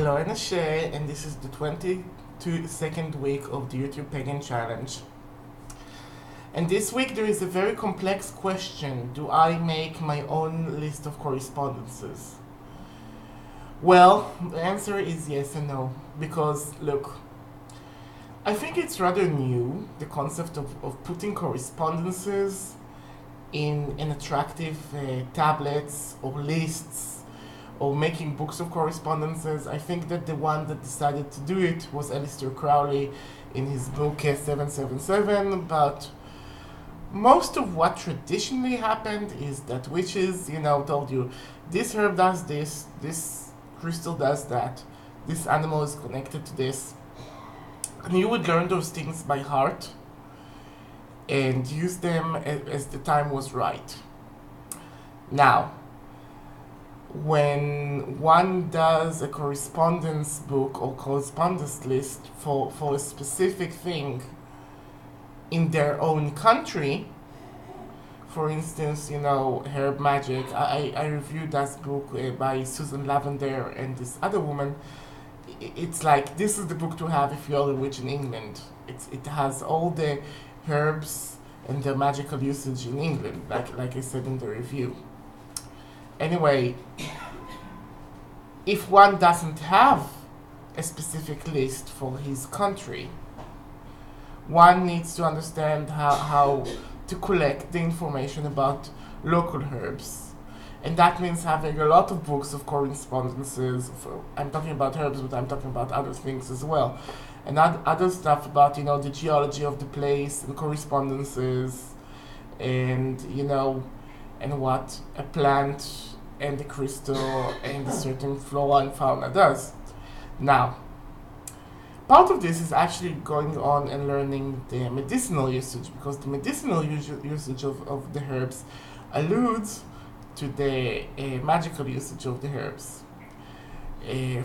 Hello, I'm Ashay, and this is the 22nd week of the YouTube Pagan Challenge. And this week there is a very complex question. Do I make my own list of correspondences? Well, the answer is yes and no. Because, look, I think it's rather new, the concept of putting correspondences in attractive tablets or lists, or making books of correspondences. I think that the one that decided to do it was Aleister Crowley in his book 777, but most of what traditionally happened is that witches, told you, this herb does this crystal does that, this animal is connected to this. And you would learn those things by heart and use them as the time was right. Now, when one does a correspondence book or correspondence list for a specific thing in their own country, for instance, herb magic, I reviewed that book by Susan Lavender and this other woman. It's like, this is the book to have if you're a witch in England. It has all the herbs and their magical usage in England, like I said in the review. Anyway, if one doesn't have a specific list for his country, one needs to understand how to collect the information about local herbs. And that means having a lot of books of correspondences. I'm talking about herbs, but I'm talking about other things as well. And other stuff about, the geology of the place and correspondences and, and what a plant and the crystal and a certain flora and fauna does. Now, part of this is actually going on and learning the medicinal usage, because the medicinal usage of the herbs alludes to the magical usage of the herbs.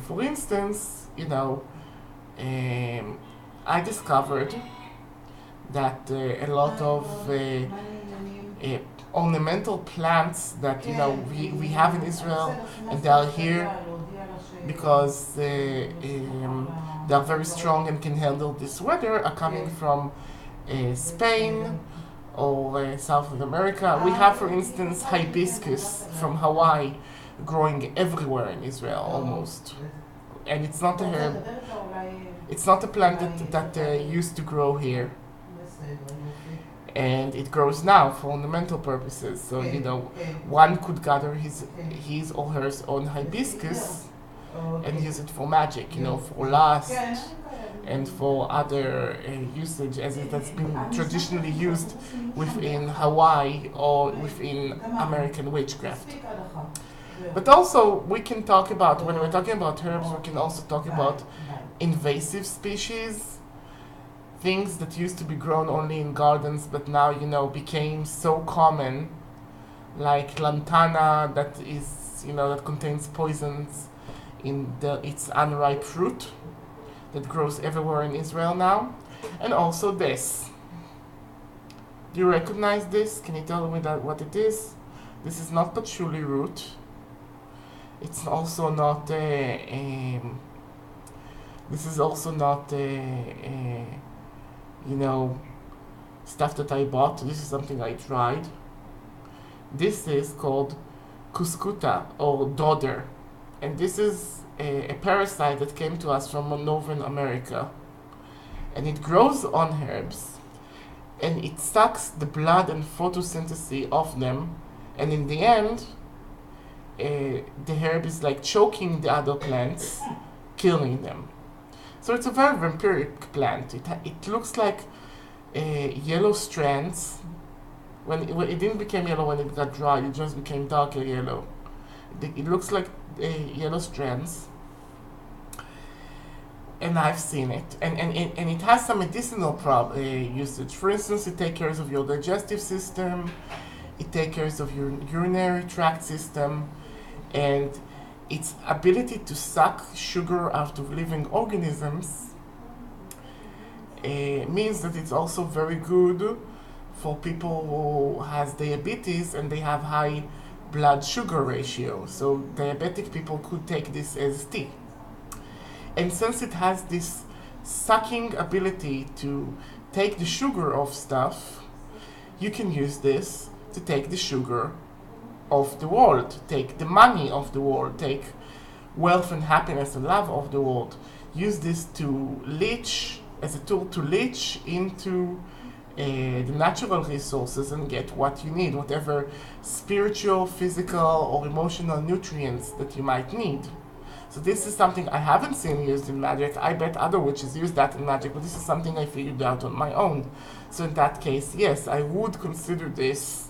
For instance, I discovered that a lot of ornamental plants that we have in Israel, and they are here because they are very strong and can handle this weather, are coming from Spain or South America. We have, for instance, hibiscus from Hawaii growing everywhere in Israel almost, and it's not a herb. It's not a plant that used to grow here. And it grows now for ornamental purposes. So, one could gather his or her own hibiscus and use it for magic, for lust and for other usage as it has been traditionally used within Hawaii or within American witchcraft. But also, we can talk about, when we're talking about herbs, we can also talk about invasive species. Things that used to be grown only in gardens, but now, became so common, like lantana, that is, that contains poisons in its unripe fruit, that grows everywhere in Israel now. And also this. Do you recognize this? Can you tell me what it is? This is not patchouli root. It's also not this is also not stuff that I bought. This is something I tried. This is called cuscuta or dodder, and this is a parasite that came to us from Northern America, and it grows on herbs, and it sucks the blood and photosynthesis of them, and in the end, the herb is like choking the other plants, killing them. So it's a very vampiric plant. It looks like yellow strands. When it didn't become yellow when it got dry, it just became darker yellow. It looks like yellow strands. And I've seen it. And it has some medicinal usage. For instance, it takes care of your digestive system. It takes care of your urinary tract system. And its ability to suck sugar out of living organisms means that it's also very good for people who has diabetes and they have high blood sugar ratio. So diabetic people could take this as tea. And since it has this sucking ability to take the sugar of stuff, you can use this to take the sugar of the world, take the money of the world, take wealth and happiness and love of the world. Use this to leach, as a tool to leach into the natural resources and get what you need, whatever spiritual, physical, or emotional nutrients that you might need. So this is something I haven't seen used in magic. I bet other witches use that in magic, but this is something I figured out on my own. So in that case, yes, I would consider this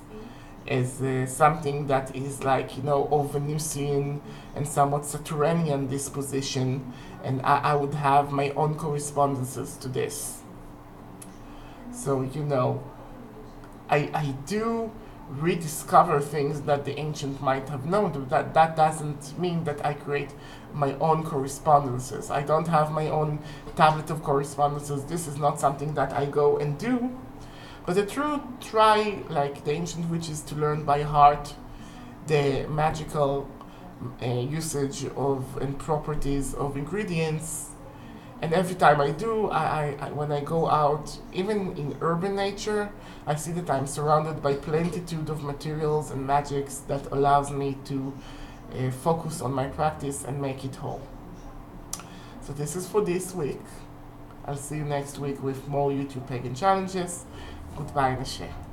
as something that is like, of Venusian and somewhat Saturnian disposition, and I would have my own correspondences to this. So, I do rediscover things that the ancient might have known. That doesn't mean that I create my own correspondences. I don't have my own tablet of correspondences. This is not something that I go and do. But I try, like the ancient witches, to learn by heart the magical usage of and properties of ingredients. And every time I do, I when I go out, even in urban nature, I see that I'm surrounded by plenitude of materials and magics that allows me to focus on my practice and make it whole. So this is for this week. I'll see you next week with more YouTube Pagan challenges. Goodbye, Nashe.